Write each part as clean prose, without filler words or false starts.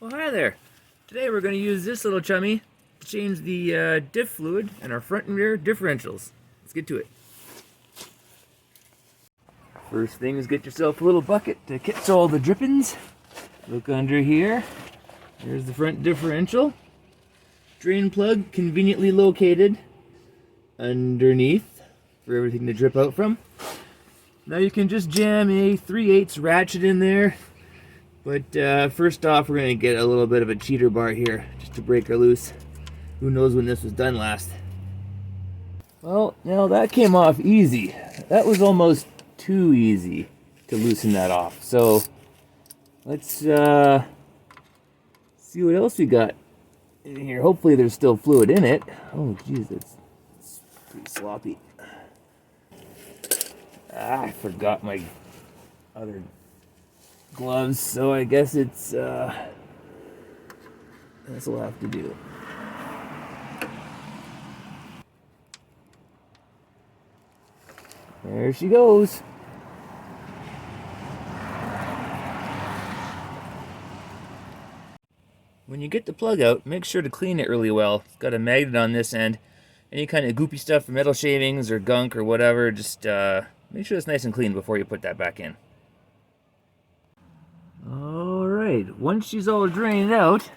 Well, hi there. Today we're going to use this little chummy to change the diff fluid in our front and rear differentials. Let's get to it. First thing is get yourself a little bucket to catch all the drippings. Look under here. Here's the front differential. Drain plug conveniently located underneath for everything to drip out from. Now you can just jam a 3/8 ratchet in there. But first off, we're going to get a little bit of a cheater bar here, just to break her loose. Who knows when this was done last. Well, now that came off easy. That was almost too easy to loosen that off. So, let's see what else we got in here. Hopefully there's still fluid in it. Oh, jeez, it's pretty sloppy. I forgot my other gloves, so I guess it's this will have to do. There she goes. When you get the plug out, make sure to clean it really well. It's got a magnet on this end. Any kind of goopy stuff, or metal shavings or gunk or whatever, just make sure it's nice and clean before you put that back in. Alright, once she's all drained out,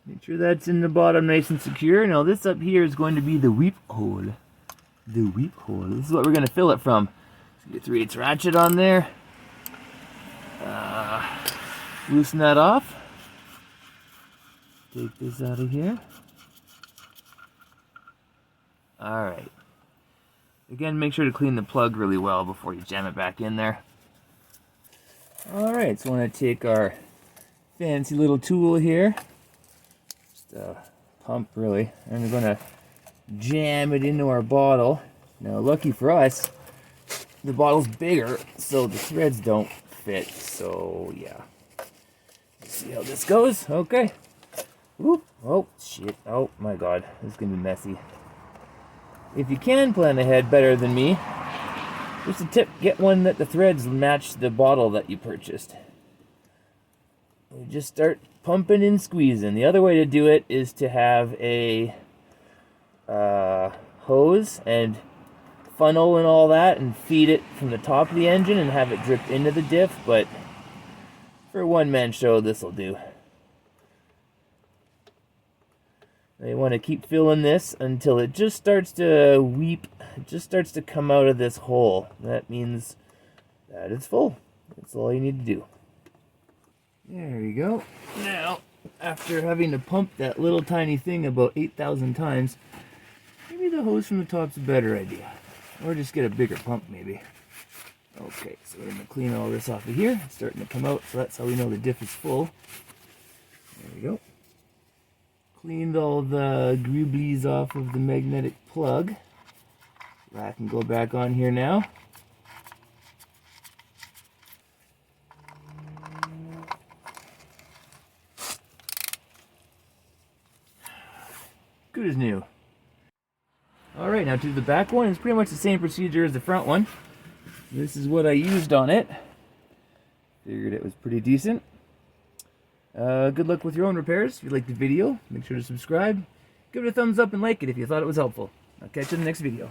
make sure that's in the bottom nice and secure. Now this up here is going to be the weep hole. The weep hole. This is what we're going to fill it from. Get 3/8 ratchet on there. Loosen that off. Take this out of here. Alright. Again, make sure to clean the plug really well before you jam it back in there. Alright, so I want to take our fancy little tool here, just a pump really, and we're going to jam it into our bottle. Now lucky for us, the bottle's bigger, so the threads don't fit, so yeah. Let's see how this goes. Okay. Whoop. Oh, shit. Oh my god, this is going to be messy. If you can plan ahead better than me, just a tip, get one that the threads match the bottle that you purchased. You just start pumping and squeezing. The other way to do it is to have a hose and funnel and all that and feed it from the top of the engine and have it drip into the diff, but for a one-man show, this will do. Now you want to keep filling this until it just starts to weep. It just starts to come out of this hole. That means that it's full. That's all you need to do. There you go. Now, after having to pump that little tiny thing about 8,000 times, maybe the hose from the top's a better idea. Or just get a bigger pump, maybe. Okay, so we're going to clean all this off of here. It's starting to come out, so that's how we know the diff is full. There we go. Cleaned all the grooblies off of the magnetic plug. I can go back on here now. Good as new. Alright, now to the back one. It's pretty much the same procedure as the front one. This is what I used on it. Figured it was pretty decent. Good luck with your own repairs. If you liked the video, make sure to subscribe. Give it a thumbs up and like it if you thought it was helpful. I'll catch you in the next video.